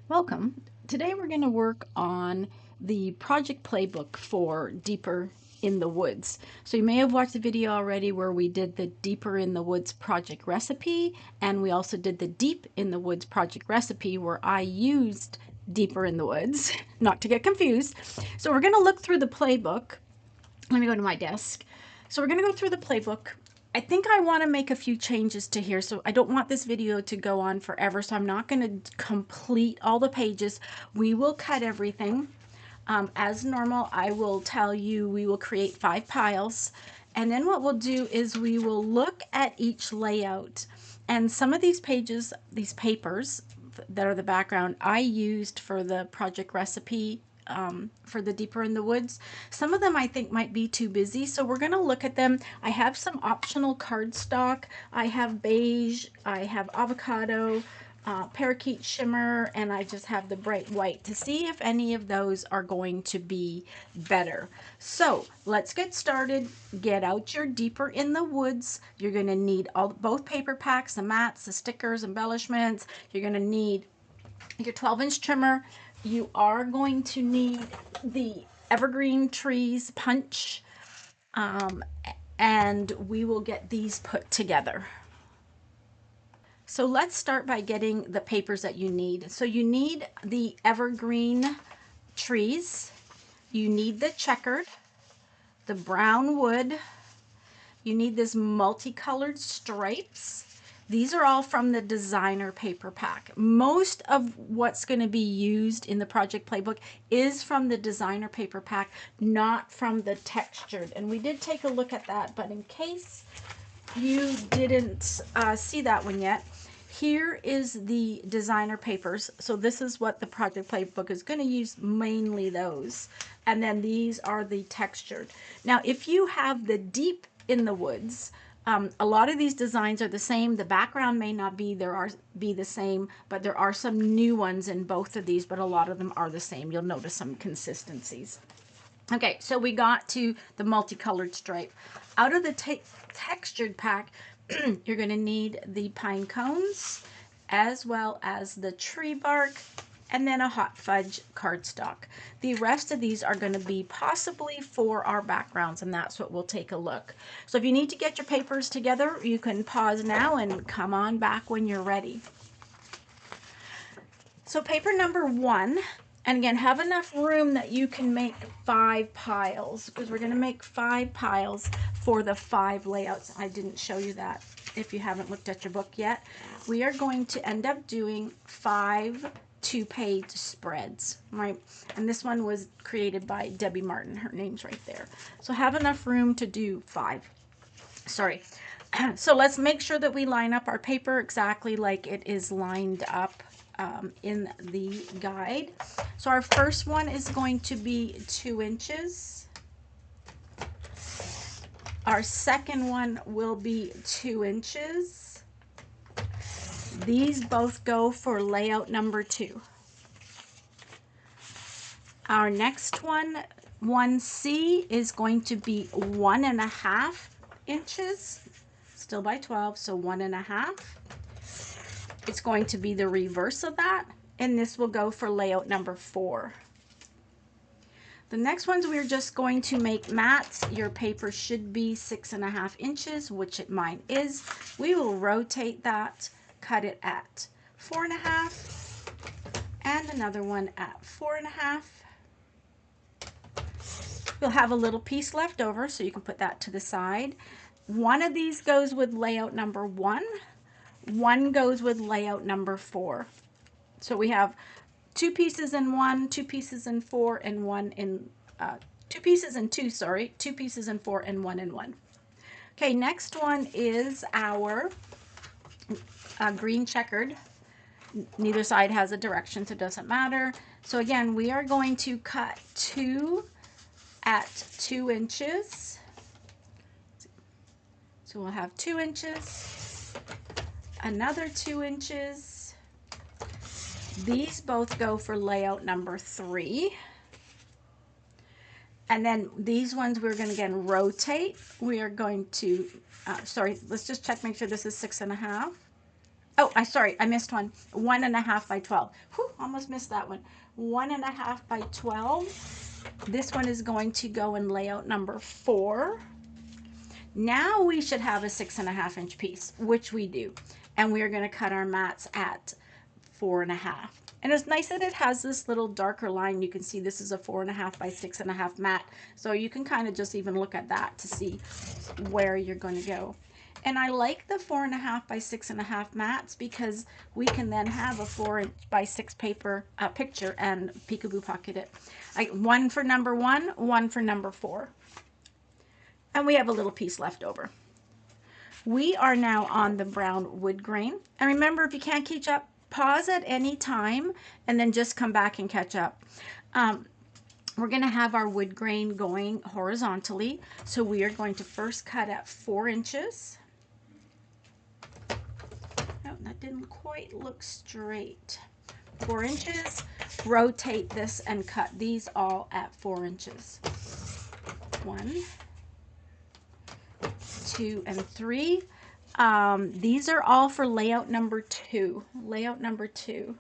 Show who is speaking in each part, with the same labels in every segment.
Speaker 1: Welcome. Today we're going to work on the project playbook for Deeper in the Woods. So you may have watched the video already where we did the Deeper in the Woods project recipe, and we also did the Deep in the Woods project recipe where I used Deeper in the Woods, not to get confused. So we're going to look through the playbook. Let me go to my desk. So we're going to go through the playbook. I think I want to make a few changes to here, so I don't want this video to go on forever, so I'm not going to complete all the pages. We will cut everything. As normal, I will tell you we will create 5 piles, and then what we'll do is we will look at each layout. And some of these pages, these papers that are the background, I used for the project recipe for the Deeper in the Woods. Some of them I think might be too busy, so we're going to look at them. I have some optional cardstock. I have beige, I have avocado, parakeet shimmer, and I just have the bright white to see if any of those are going to be better. So let's get started. Get out your Deeper in the Woods. You're going to need both paper packs, the mats, the stickers, embellishments. You're going to need your 12-inch trimmer. You are going to need the evergreen trees punch, and we will get these put together. So let's start by getting the papers that you need. So you need the evergreen trees, you need the checkered, the brown wood, you need this multicolored stripes. These are all from the designer paper pack. Most of what's going to be used in the project playbook is from the designer paper pack, not from the textured. And we did take a look at that, but in case you didn't see that one yet, here is the designer papers. So this is what the project playbook is going to use, mainly those. And then these are the textured. Now, if you have the Deep in the Woods, a lot of these designs are the same. The background may not be the same, but there are some new ones in both of these, but a lot of them are the same. You'll notice some consistencies. Okay, so we got to the multicolored stripe. Out of the textured pack, you're going to need the pine cones as well as the tree bark and then a hot fudge cardstock. The rest of these are going to be possibly for our backgrounds, and that's what we'll take a look. So if you need to get your papers together, you can pause now and come on back when you're ready. So paper number 1, and again, have enough room that you can make 5 piles, because we're going to make 5 piles for the 5 layouts. I didn't show you that if you haven't looked at your book yet. We are going to end up doing 5 2-page spreads, right? And this one was created by Debbie Martin. Her name's right there. So have enough room to do 5. Sorry. So let's make sure that we line up our paper exactly like it is lined up in the guide. So our first one is going to be 2 inches. Our second one will be 2 inches. These both go for layout number 2. Our next one, 1C, is going to be 1.5 inches, still by 12, so 1.5. It's going to be the reverse of that, and this will go for layout number 4. The next ones we're just going to make mats. Your paper should be 6.5 inches, which mine is. We will rotate that, cut it at 4.5, and another one at 4.5. You'll have a little piece left over, so you can put that to the side. One of these goes with layout number 1. One goes with layout number 4. So we have 2 pieces in 1, 2 pieces in 4, and 1 in 2 pieces in 2, sorry, 2 pieces in 4, and 1 in 1. Okay, next one is our green checkered. Neither side has a direction, so it doesn't matter. So again, we are going to cut 2 at 2 inches. So we'll have 2 inches, another 2 inches. These both go for layout number 3. And then these ones we're going to again rotate. We are going to, sorry, let's just check, make sure this is 6.5. Oh, sorry, I missed one. 1.5 by 12. Whew, almost missed that one. 1.5 by 12. This one is going to go in layout number 4. Now we should have a 6.5-inch piece, which we do. And we are going to cut our mats at 4.5. And it's nice that it has this little darker line. You can see this is a 4.5 by 6.5 mat. So you can kind of just even look at that to see where you're going to go. And I like the 4.5 by 6.5 mats because we can then have a 4 by 6 paper picture and peekaboo pocket it. One for number 1, one for number 4. And we have a little piece left over. We are now on the brown wood grain. And remember, if you can't catch up, pause at any time and then just come back and catch up. We're going to have our wood grain going horizontally. So we are going to first cut at 4 inches. Oh, that didn't quite look straight. 4 inches. Rotate this and cut these all at 4 inches. 1, 2, and 3. These are all for layout number 2. Layout number 2.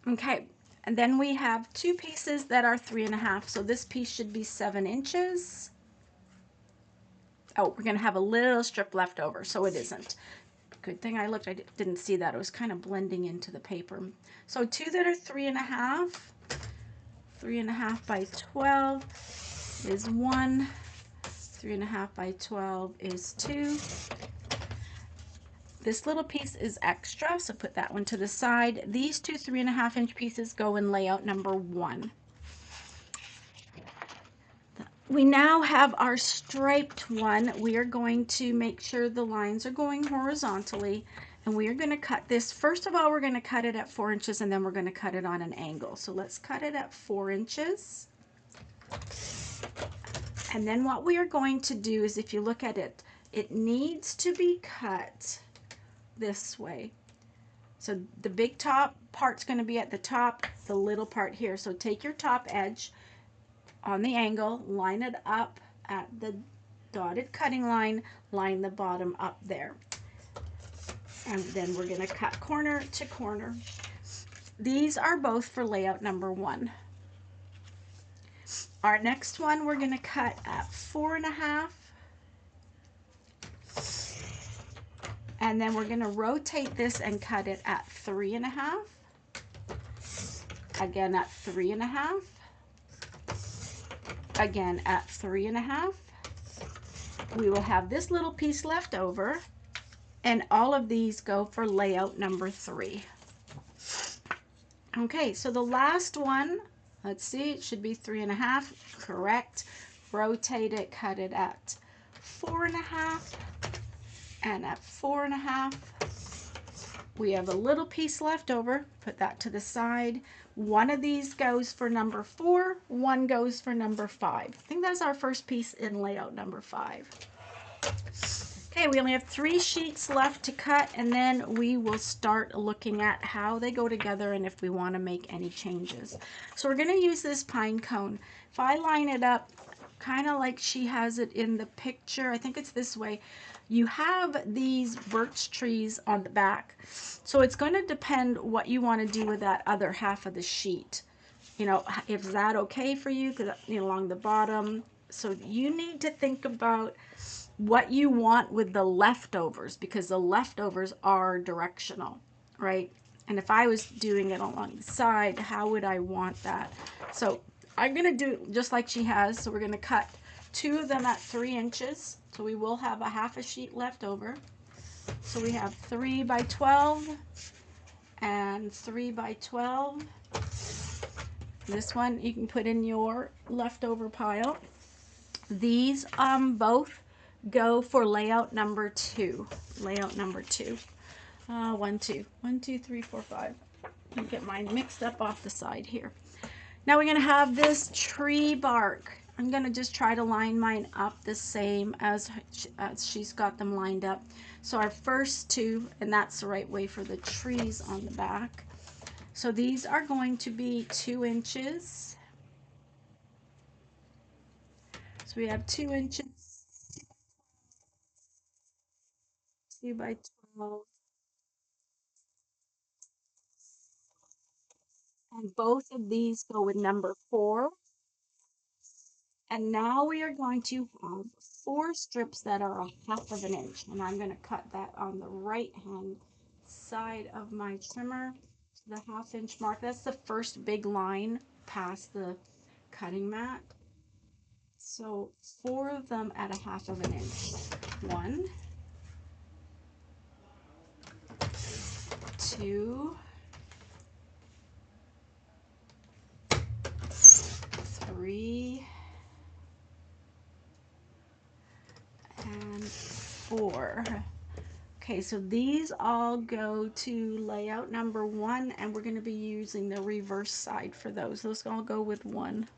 Speaker 1: Okay, and then we have 2 pieces that are 3.5. So this piece should be 7 inches. Oh, we're going to have a little strip left over, so it isn't. Good thing I looked. I didn't see that. It was kind of blending into the paper. So 2 that are 3.5. 3.5 by 12 is 1. 3.5 by 12 is 2. This little piece is extra, so put that one to the side. These 2 3.5-inch pieces go in layout number 1. We now have our striped one. We are going to make sure the lines are going horizontally, and we are going to cut this. First of all, we're going to cut it at 4 inches, and then we're going to cut it on an angle. So let's cut it at 4 inches. And then what we are going to do is, if you look at it, it needs to be cut this way. So the big top part's going to be at the top, the little part here. So take your top edge on the angle, line it up at the dotted cutting line, line the bottom up there. And then we're going to cut corner to corner. These are both for layout number 1. Our next one we're going to cut at 4.5. And then we're going to rotate this and cut it at 3.5. Again at 3.5. Again at 3.5. We will have this little piece left over, and all of these go for layout number 3. Okay, so the last one, let's see, it should be 3.5, correct. Rotate it, cut it at 4.5, and at 4.5. We have a little piece left over, put that to the side. One of these goes for number 4, one goes for number 5. I think that's our first piece in layout number 5. Okay, we only have 3 sheets left to cut, and then we will start looking at how they go together and if we want to make any changes. So we're going to use this pine cone. If I line it up kind of like she has it in the picture, I think it's this way, you have these birch trees on the back. So it's going to depend what you want to do with that other half of the sheet. You know, is that okay for you? Because, you know, along the bottom. So you need to think about what you want with the leftovers, because the leftovers are directional, right? And if I was doing it along the side, how would I want that? So I'm going to do just like she has. So we're going to cut 2 of them at 3 inches. So we will have a half a sheet left over. So we have 3 by 12 and 3 by 12. This one you can put in your leftover pile. These both go for layout number 2. Layout number 2. 1, 2, 1, 2, 3, 4, 5. I'll get mine mixed up off the side here. Now we're going to have this tree bark. I'm going to just try to line mine up the same as she's got them lined up. So our first 2, and that's the right way for the trees on the back. So these are going to be 2 inches. So we have 2 inches. 2 by 12. And both of these go with number 4. And now we are going to have 4 strips that are 1/2 of an inch. And I'm going to cut that on the right hand side of my trimmer to the 1/2 inch mark. That's the first big line past the cutting mat. So 4 of them at 1/2 of an inch. 1, 2, 3, and 4. Okay, so these all go to layout number 1, and we're going to be using the reverse side for those. Those all go with 1.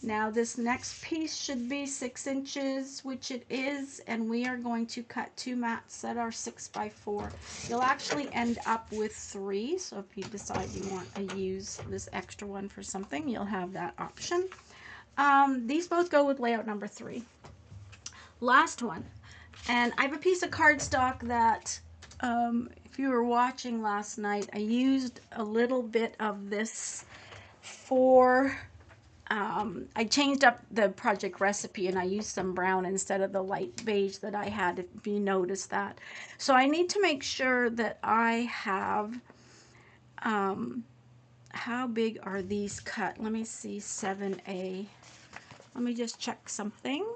Speaker 1: Now this next piece should be 6 inches, which it is, and we are going to cut 2 mats that are 6 by 4. You'll actually end up with 3, so if you decide you want to use this extra one for something, you'll have that option. These both go with layout number 3. Last one, and I have a piece of cardstock that if you were watching last night, I used a little bit of this for I changed up the project recipe and I used some brown instead of the light beige that I had, if you noticed that. So I need to make sure that I have, how big are these cut? Let me see, 7A. Let me just check something.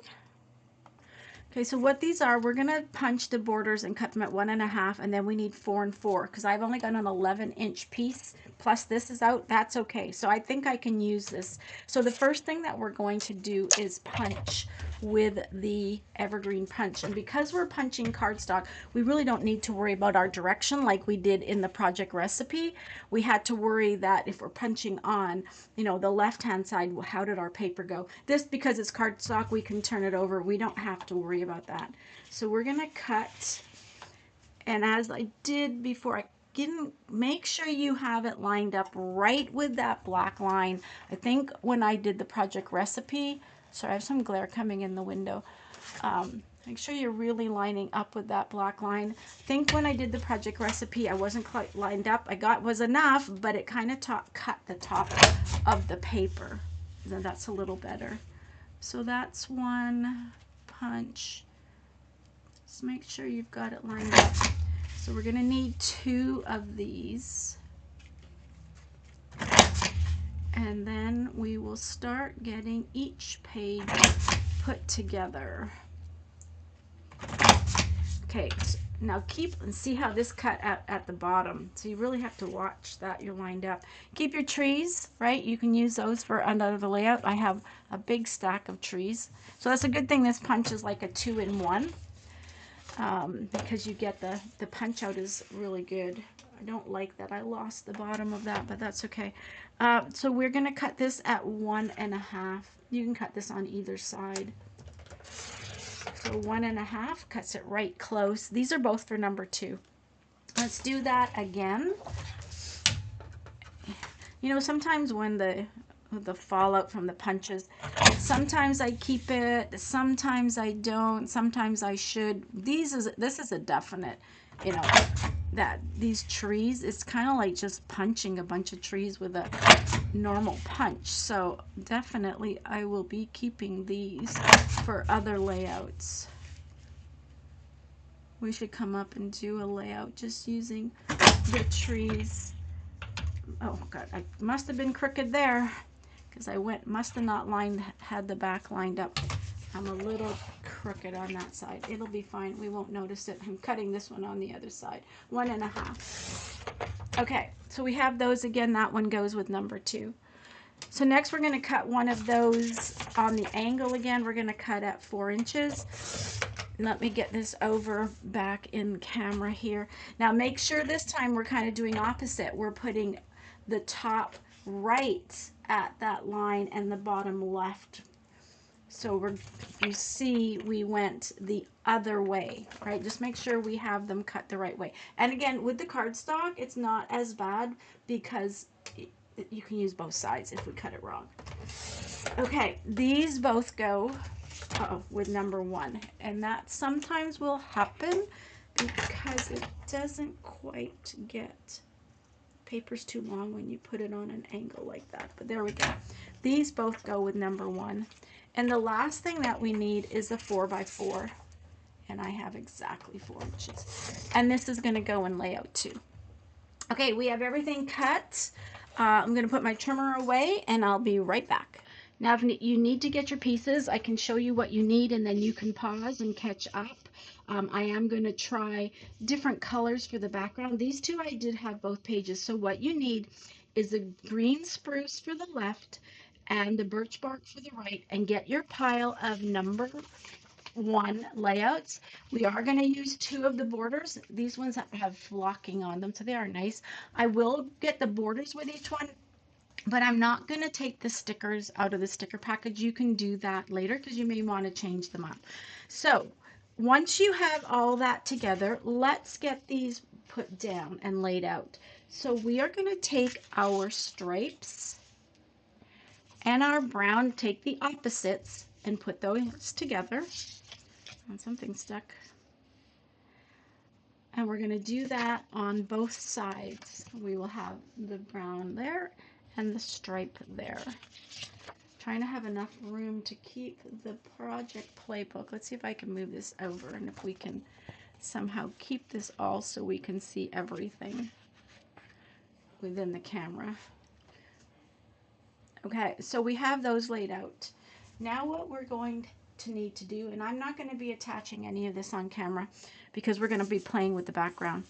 Speaker 1: Okay, so what these are, we're going to punch the borders and cut them at 1 1/2, and then we need 4 and 4 because I've only got an 11-inch piece, plus this is out. That's okay. So I think I can use this. So the first thing that we're going to do is punch with the evergreen punch. And because we're punching cardstock, we really don't need to worry about our direction like we did in the project recipe. We had to worry that if we're punching on, you know, the left-hand side, how did our paper go? This, because it's cardstock, we can turn it over. We don't have to worry about that. So we're going to cut, and as I did before, I didn't make sure you have it lined up right with that black line. I think when I did the project recipe, sorry, I have some glare coming in the window. Make sure you're really lining up with that black line. I think when I did the project recipe, I wasn't quite lined up. I got was enough, but it kind of cut the top of the paper. Then that's a little better. So that's one punch. Just make sure you've got it lined up. So we're going to need 2 of these. And then we will start getting each page put together. Okay, so now keep and see how this cut at the bottom. So you really have to watch that you're lined up. Keep your trees, right? You can use those for under the layout. I have a big stack of trees. So that's a good thing this punch is like a 2-in-1 because you get the punch out is really good. I don't like that I lost the bottom of that, but that's okay. So we're going to cut this at 1 1/2. You can cut this on either side. So 1 1/2 cuts it right close. These are both for number 2. Let's do that again. You know, sometimes when the fallout from the punches, sometimes I keep it, sometimes I don't, sometimes I should. This is a definite, you know, that these trees, it's kind of like just punching a bunch of trees with a normal punch. So definitely I will be keeping these for other layouts. We should come up and do a layout just using the trees. Oh God, I must have been crooked there because I must have not had the back lined up. I'm a little crooked on that side. It'll be fine. We won't notice it. I'm cutting this one on the other side. 1 1/2. Okay, so we have those again. That one goes with number 2. So next we're going to cut one of those on the angle again. We're going to cut at 4 inches. Let me get this over back in camera here. Now make sure this time we're kind of doing opposite. We're putting the top right at that line and the bottom left. So you see we went the other way, right? Just make sure we have them cut the right way. And again, with the cardstock, it's not as bad because you can use both sides if we cut it wrong. Okay, these both go with number 1. And that sometimes will happen because it doesn't quite get, paper's too long when you put it on an angle like that. But there we go. These both go with number 1. And the last thing that we need is a 4x4. And I have exactly 4 inches. And this is going to go in layout 2. Okay, we have everything cut. I'm going to put my trimmer away and I'll be right back. Now, if you need to get your pieces, I can show you what you need and then you can pause and catch up. I am going to try different colors for the background. These two I did have both pages. So what you need is a green spruce for the left and the birch bark for the right, and get your pile of number 1 layouts. We are going to use 2 of the borders. These ones have flocking on them, so they are nice. I will get the borders with each one, but I'm not going to take the stickers out of the sticker package. You can do that later because you may want to change them up. So once you have all that together, let's get these put down and laid out. So we are going to take our stripes and our brown, take the opposites and put those together. And something stuck. And we're going to do that on both sides. We will have the brown there and the stripe there. Trying to have enough room to keep the project playbook. Let's see if I can move this over and if we can somehow keep this all so we can see everything within the camera. Okay, so we have those laid out. Now what we're going to need to do, and I'm not going to be attaching any of this on camera because we're going to be playing with the background.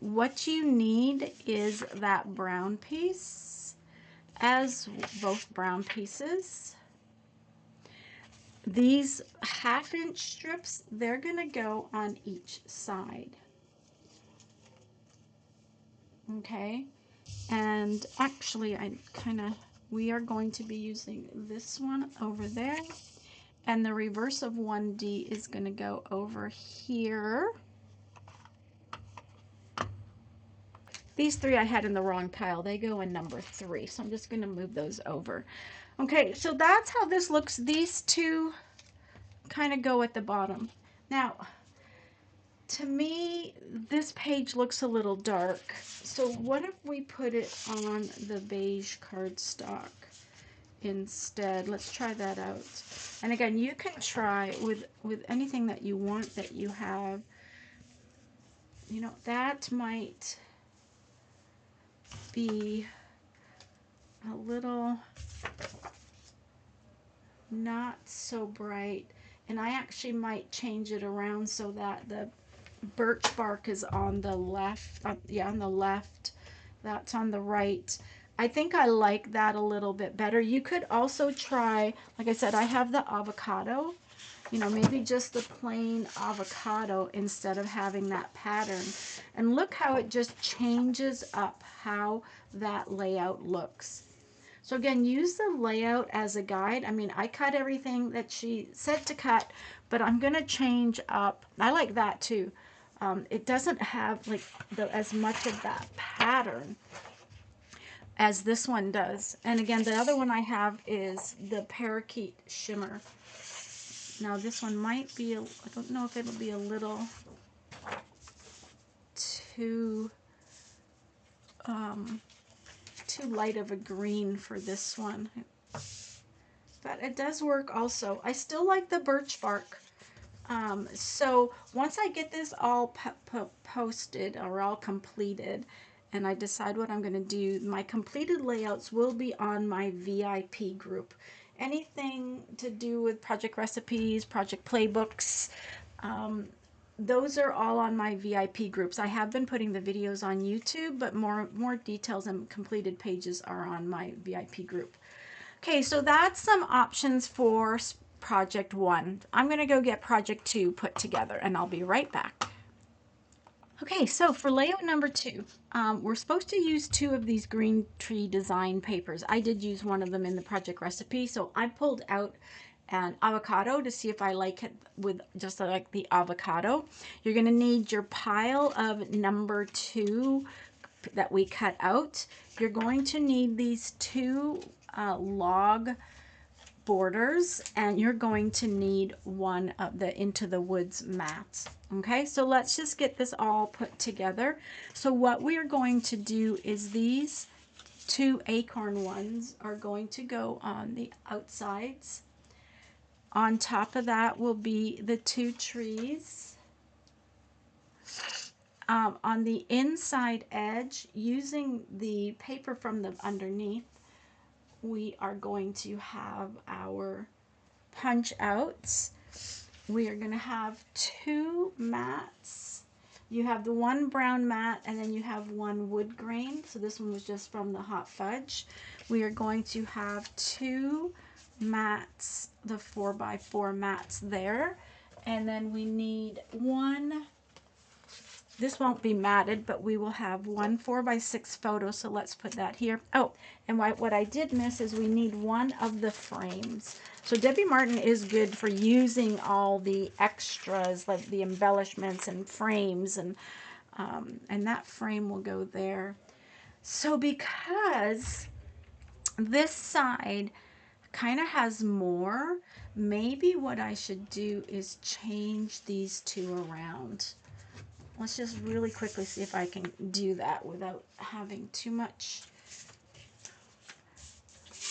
Speaker 1: What you need is that brown piece, as both brown pieces. These 1/2 inch strips, they're going to go on each side. Okay, and actually we are going to be using this one over there. And the reverse of 1D is going to go over here. These 3 I had in the wrong pile. They go in number 3. So I'm just going to move those over. Okay, so that's how this looks. These 2 kind of go at the bottom. Now, to me, this page looks a little dark. So what if we put it on the beige cardstock instead? Let's try that out. And again, you can try with anything that you want that you have. You know, that might be a little not so bright, and I actually might change it around so that the birch bark is on the left. Yeah, on the left. That's on the right. I think I like that a little bit better. You could also try, like I said, I have the avocado. You know, maybe just the plain avocado instead of having that pattern. And look how it just changes up how that layout looks. So again, use the layout as a guide. I mean, I cut everything that she said to cut, but I'm going to change up. I like that too. It doesn't have like as much of that pattern as this one does. And again, the other one I have is the Parakeet Shimmer. Now this one might be, I don't know if it'll be a little too light of a green for this one. But it does work also. I still like the birch bark. So once I get this all posted or all completed, and I decide what I'm going to do, my completed layouts will be on my VIP group. Anything to do with project recipes, project playbooks, those are all on my VIP groups. I have been putting the videos on YouTube, but more details and completed pages are on my VIP group. Okay, so that's some options for project 1. I'm going to go get project 2 put together, and I'll be right back. Okay, so for layout number 2, we're supposed to use 2 of these green tree design papers. I did use one of them in the project recipe, so I pulled out an avocado to see if I like it with just like the avocado. You're going to need your pile of number 2 that we cut out. You're going to need these 2 log borders, and you're going to need one of the Into the Woods mats. Okay, so let's just get this all put together. So what we are going to do is these two acorn ones are going to go on the outsides. On top of that will be the two trees. On the inside edge, using the paper from the underneath, we are going to have our punch outs. We are going to have two mats. You have the one brown mat and then you have one wood grain. So this one was just from the hot fudge. We are going to have two mats, the 4x4 mats there. And then we need one. This won't be matted, but we will have one 4x6 photo, so let's put that here. Oh, and what I did miss is we need one of the frames. So Debbie Martin is good for using all the extras, like the embellishments and frames, and that frame will go there. So because this side kind of has more, maybe what I should do is change these two around. Let's just really quickly see if I can do that without having too much.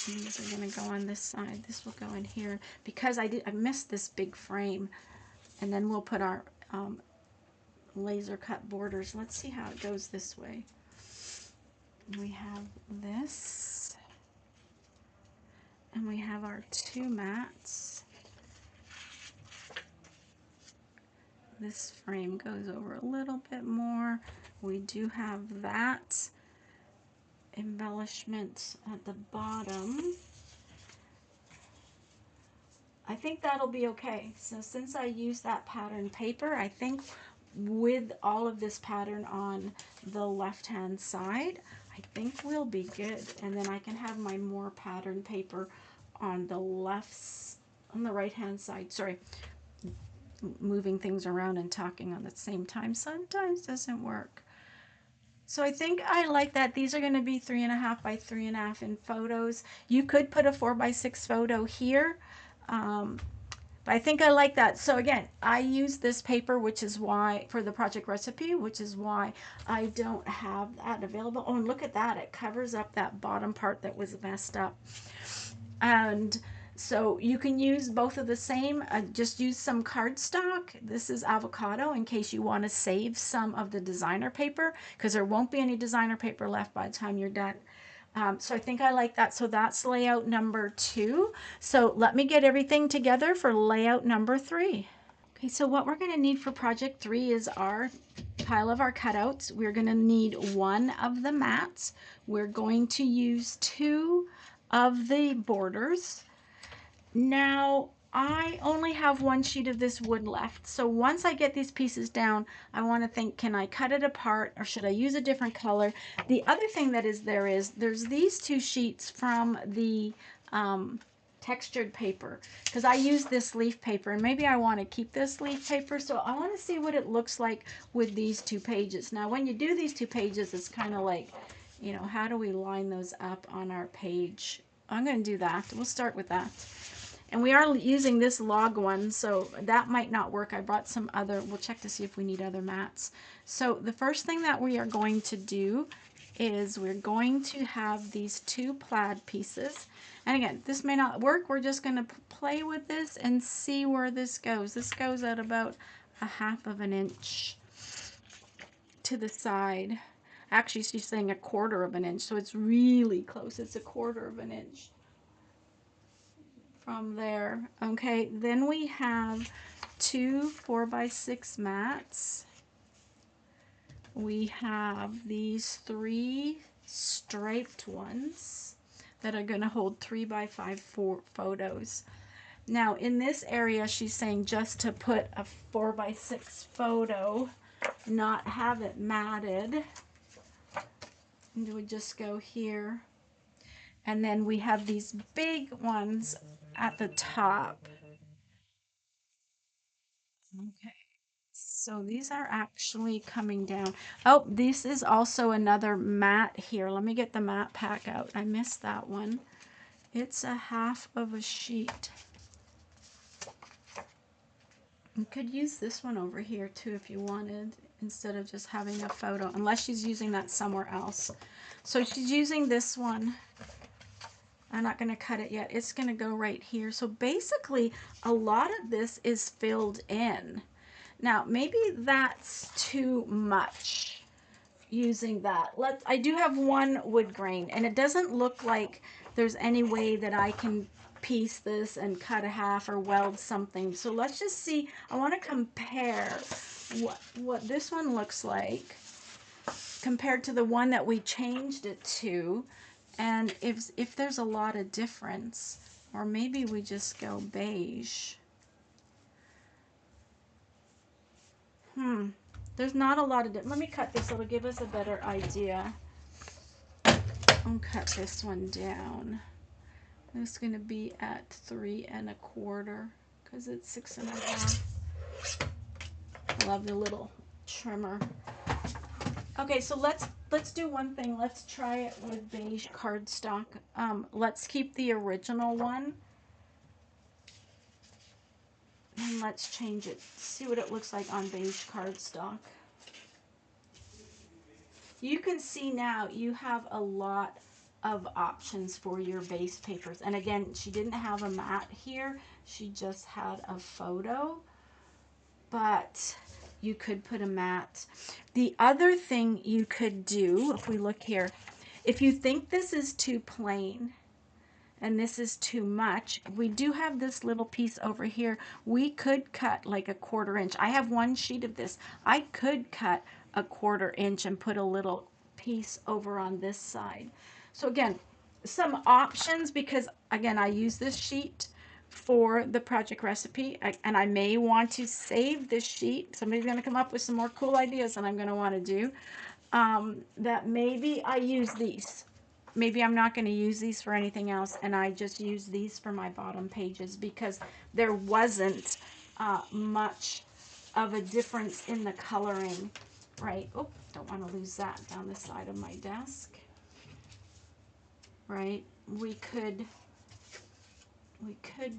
Speaker 1: These are going to go on this side. This will go in here because I missed this big frame. And then we'll put our laser cut borders. Let's see how it goes this way. We have this. And we have our two mats. This frame goes over a little bit more. We do have that embellishment at the bottom. I think that'll be okay. So since I use that pattern paper, I think with all of this pattern on the left hand side, I think we'll be good. And then I can have my more pattern paper on the right hand side. Sorry, moving things around and talking on the same time sometimes doesn't work. So I think I like that. These are going to be 3.5 by 3.5 in photos. You could put a 4x6 photo here. But I think I like that. So again, I use this paper, which is why, for the project recipe, which is why I don't have that available. Oh, and look at that. It covers up that bottom part that was messed up. And so you can use both of the same. Just use some cardstock. This is avocado in case you want to save some of the designer paper, because there won't be any designer paper left by the time you're done. So I think I like that. So that's layout number 2. So let me get everything together for layout number 3. Okay, so what we're going to need for project 3 is our pile of our cutouts. We're going to need one of the mats. We're going to use 2 of the borders. Now, I only have one sheet of this wood left. So once I get these pieces down, I want to think, can I cut it apart or should I use a different color? The other thing that is there's these 2 sheets from the textured paper, because I use this leaf paper and maybe I want to keep this leaf paper. So I want to see what it looks like with these 2 pages. Now, when you do these 2 pages, it's kind of like, you know, how do we line those up on our page? I'm going to do that. We'll start with that. And we are using this log one, so that might not work. I brought some other, we'll check to see if we need other mats. So the first thing that we are going to do is we're going to have these 2 plaid pieces. And again, this may not work. We're just going to play with this and see where this goes. This goes at about 1/2 of an inch to the side. Actually, she's saying 1/4 of an inch, so it's really close. It's 1/4 of an inch from there. Okay, then we have 2 4x6 mats. We have these 3 striped ones that are going to hold 3x5 photos. Now in this area, she's saying just to put a 4x6 photo, not have it matted. And it would just go here. And then we have these big ones at the top. Okay, so these are actually coming down. Oh, this is also another mat here. Let me get the mat pack out. I missed that one. It's a half of a sheet. You could use this one over here too if you wanted, instead of just having a photo, unless she's using that somewhere else. So she's using this one. I'm not going to cut it yet. It's going to go right here. So basically, a lot of this is filled in. Now, maybe that's too much using that. I do have one wood grain, and it doesn't look like there's any way that I can piece this and cut a half or weld something. So let's just see. I want to compare what this one looks like compared to the one that we changed it to, and if there's a lot of difference, or maybe we just go beige. There's not a lot of difference. Let me cut this, it'll give us a better idea. I'll cut this one down. It's going to be at 3 1/4 because it's 6 1/2. I love the little trimmer. Okay, so let's do one thing. Let's try it with beige cardstock. Let's keep the original one, and let's change it. See what it looks like on beige cardstock. You can see now you have a lot of options for your base papers. And again, she didn't have a mat here. She just had a photo, but you could put a mat. The other thing you could do, if we look here, if you think this is too plain and this is too much, we do have this little piece over here. We could cut like a 1/4 inch. I have one sheet of this. I could cut a 1/4 inch and put a little piece over on this side. So again, some options, because again, I use this sheet for the project recipe, and I may want to save this sheet. Somebody's going to come up with some more cool ideas that I'm going to want to do, that maybe I use these. Maybe I'm not going to use these for anything else, and I just use these for my bottom pages, because there wasn't much of a difference in the coloring, right? Oh, don't want to lose that down the side of my desk, right? We could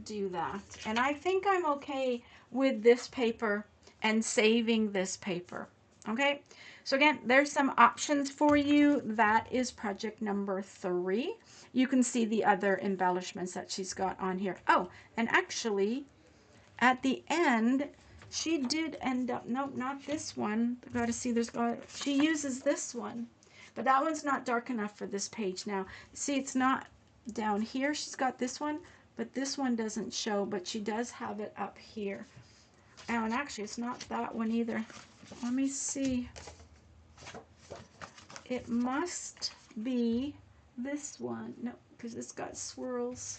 Speaker 1: do that. And I think I'm okay with this paper and saving this paper. Okay, so again, there's some options for you. That is project number 3. You can see the other embellishments that she's got on here. Oh, and actually, at the end, she did end up, nope, not this one. I've got to see, she uses this one, but that one's not dark enough for this page now. See, it's not down here. She's got this one, but this one doesn't show, but she does have it up here. Oh, and actually, it's not that one either. Let me see. It must be this one. No, because it's got swirls.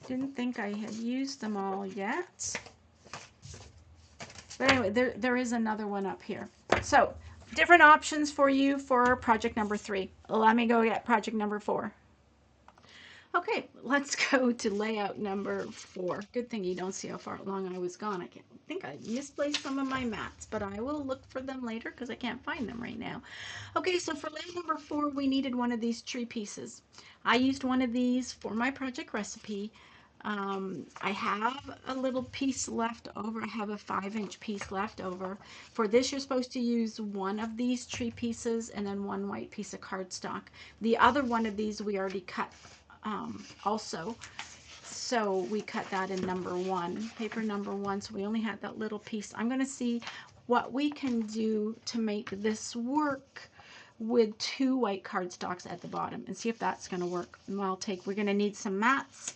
Speaker 1: Didn't think I had used them all yet. But anyway, there is another one up here. So, different options for you for project number 3. Let me go get project number 4. Okay, let's go to layout number 4. Good thing you don't see how far along I was gone. I think I misplaced some of my mats, but I will look for them later because I can't find them right now. Okay, so for layout number 4, we needed one of these tree pieces. I used one of these for my project recipe. I have a little piece left over. I have a 5-inch piece left over. For this, you're supposed to use one of these tree pieces and then one white piece of cardstock. The other one of these we already cut also. So we cut that in number 1, paper number 1. So we only had that little piece. I'm going to see what we can do to make this work with 2 white cardstocks at the bottom and see if that's going to work. And we're going to need some mats.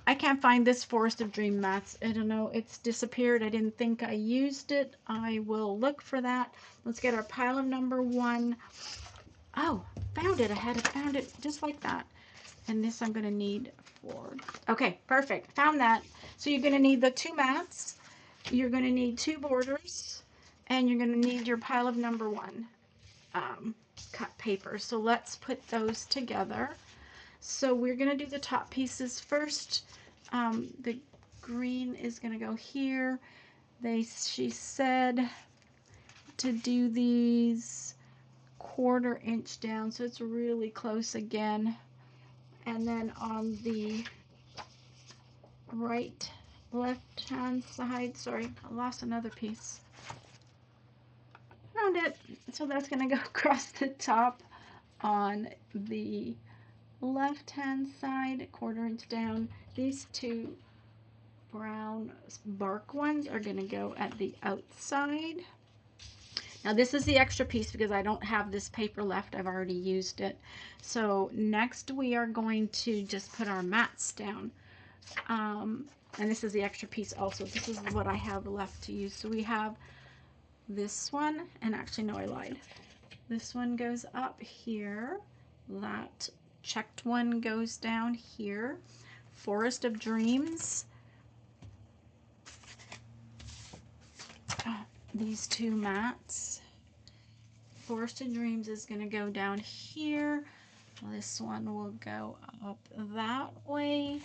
Speaker 1: I can't find this Forest of Dream mats. I don't know, it's disappeared. I didn't think I used it. I will look for that. Let's get our pile of number 1. Oh, found it. I had found it just like that. And this I'm going to need for, okay, perfect. Found that. So you're going to need the 2 mats. You're going to need 2 borders. And you're going to need your pile of number 1 cut paper. So let's put those together. So we're going to do the top pieces first. The green is going to go here. She said to do these 1/4 inch down, so it's really close again. And then on the left hand side, sorry, I lost another piece. Found it. So that's going to go across the top on the left hand side, 1/4 inch down. These two brown bark ones are going to go at the outside. Now this is the extra piece because I don't have this paper left. I've already used it. So next we are going to just put our mats down. And this is the extra piece also. This is what I have left to use. So we have this one, and actually no, I lied. This one goes up here. That checked one goes down here. Forest of Dreams. These two mats. Forest of Dreams is going to go down here. This one will go up that way.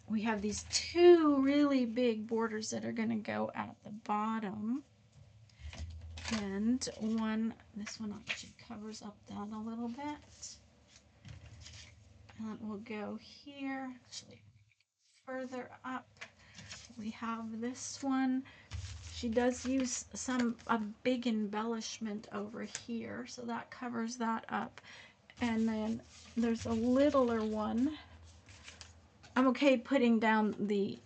Speaker 1: We have these two really big borders that are going to go at the bottom. And this one actually covers up that a little bit. And that will go here, actually further up. We have this one. She does use a big embellishment over here, so that covers that up. And then there's a littler one. I'm okay putting down the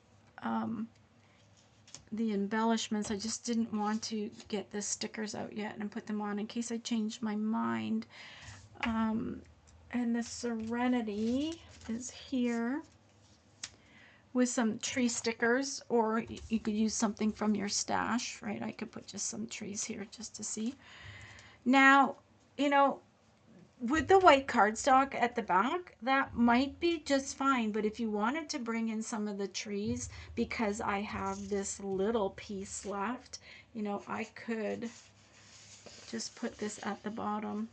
Speaker 1: embellishments. I just didn't want to get the stickers out yet and put them on in case I changed my mind. And the Serenity is here with some tree stickers, or you could use something from your stash, right? I could put just some trees here just to see. Now, you know, with the white cardstock at the back, that might be just fine, but if you wanted to bring in some of the trees, because I have this little piece left, you know, I could just put this at the bottom.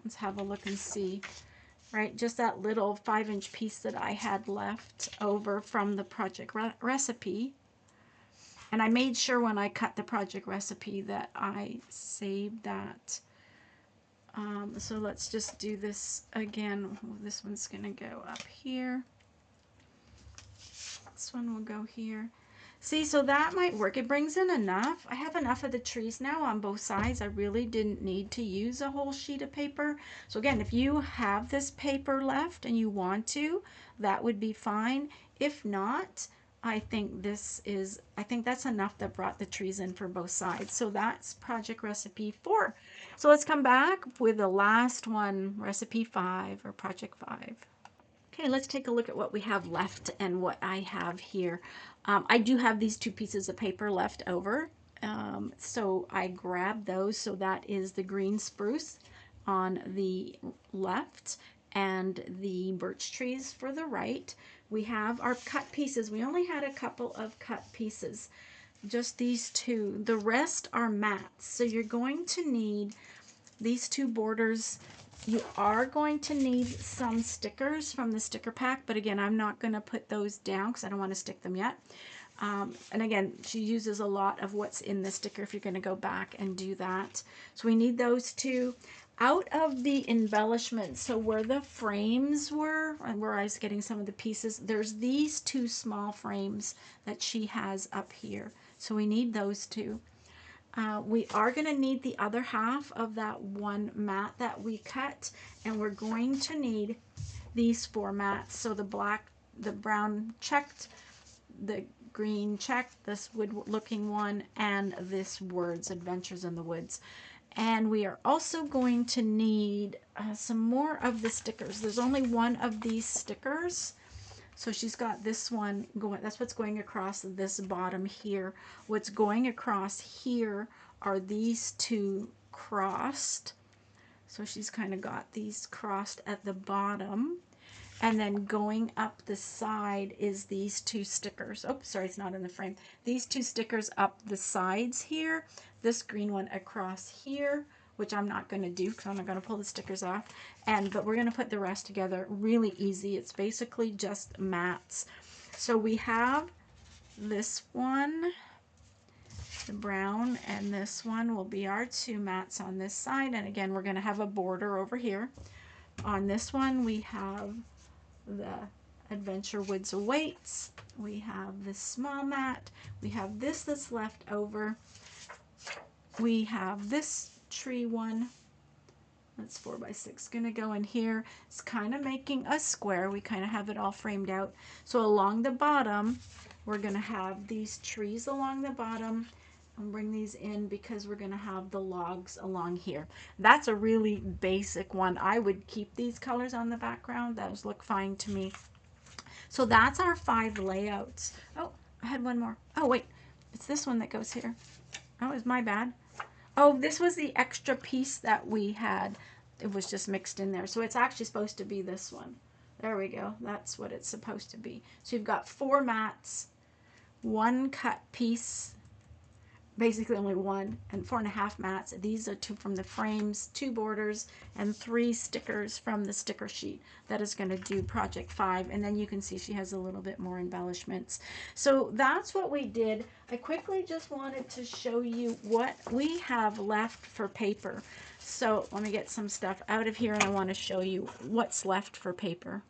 Speaker 1: Let's have a look and see, right? Just that little 5-inch piece that I had left over from the project recipe. And I made sure when I cut the project recipe that I saved that. So let's just do this again. This one's going to go up here. This one will go here. See, so that might work. It brings in enough. I have enough of the trees now on both sides. I really didn't need to use a whole sheet of paper. So again, if you have this paper left and you want to, that would be fine. If not, I think that's enough that brought the trees in for both sides. So that's project recipe 4. So let's come back with the last one, recipe 5 or project 5. Okay, let's take a look at what we have left and what I have here. I do have these 2 pieces of paper left over. So I grabbed those. So that is the green spruce on the left and the birch trees for the right. We have our cut pieces. We only had a couple of cut pieces, just these 2. The rest are mats. So you're going to need these 2 borders. You are going to need some stickers from the sticker pack, but again, I'm not going to put those down because I don't want to stick them yet. And again, she uses a lot of what's in the sticker if you're going to go back and do that. So we need those 2. Out of the embellishments, so where the frames were, and where I was getting some of the pieces, there's these 2 small frames that she has up here. So we need those 2. We are going to need the other half of that one mat that we cut, and we're going to need these 4 mats. So the black, the brown checked, the green checked, this wood looking one, and this Words, Adventures in the Woods. And we are also going to need some more of the stickers. There's only one of these stickers. So she's got this one going, that's what's going across this bottom here. What's going across here are these 2 crossed. So she's kind of got these crossed at the bottom. And then going up the side is these 2 stickers. Oh, sorry, it's not in the frame. These 2 stickers up the sides here. This green one across here, which I'm not going to do because I'm not going to pull the stickers off. But we're going to put the rest together really easy. It's basically just mats. So we have this one, the brown, and this one will be our 2 mats on this side. And again, we're going to have a border over here. On this one, we have the Adventure Woods Awaits. We have this small mat. We have this that's left over. We have this tree one. That's 4 by 6. Going to go in here. It's kind of making a square. We kind of have it all framed out. So along the bottom, we're going to have these trees along the bottom and bring these in because we're going to have the logs along here. That's a really basic one. I would keep these colors on the background. Those look fine to me. So that's our 5 layouts. Oh, I had one more. Oh, wait. It's this one that goes here. Oh, it's my bad. Oh, this was the extra piece that we had. It was just mixed in there. So it's actually supposed to be this one. There we go. That's what it's supposed to be. So you've got 4 mats, 1 cut piece, basically only 1, and 4.5 mats. These are 2 from the frames, 2 borders, and 3 stickers from the sticker sheet. That is going to do project 5. And then you can see she has a little bit more embellishments. So that's what we did. I quickly just wanted to show you what we have left for paper. So let me get some stuff out of here, and I want to show you what's left for paper.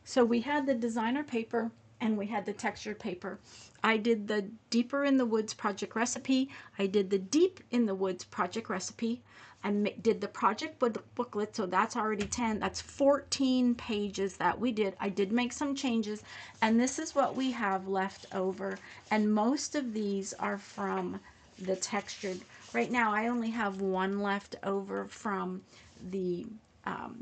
Speaker 1: So we had the designer paper and we had the textured paper. I did the Deeper in the Woods project recipe. I did the Deep in the Woods project recipe. I did the project booklet, so that's already 10. That's 14 pages that we did. I did make some changes, and this is what we have left over. And most of these are from the textured. Right now, I only have 1 left over from the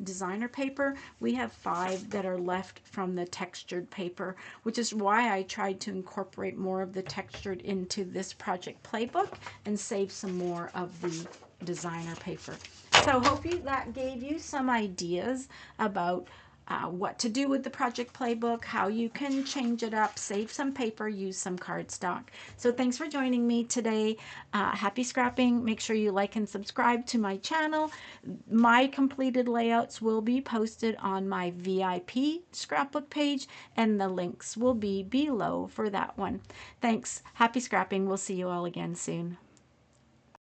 Speaker 1: designer paper. We have 5 that are left from the textured paper, which is why I tried to incorporate more of the textured into this project playbook and save some more of the designer paper. So hope that gave you some ideas about what to do with the project playbook, how you can change it up, save some paper, use some cardstock. So thanks for joining me today. Happy scrapping. Make sure you like and subscribe to my channel. My completed layouts will be posted on my VIP scrapbook page, and the links will be below for that one. Thanks. Happy scrapping. We'll see you all again soon.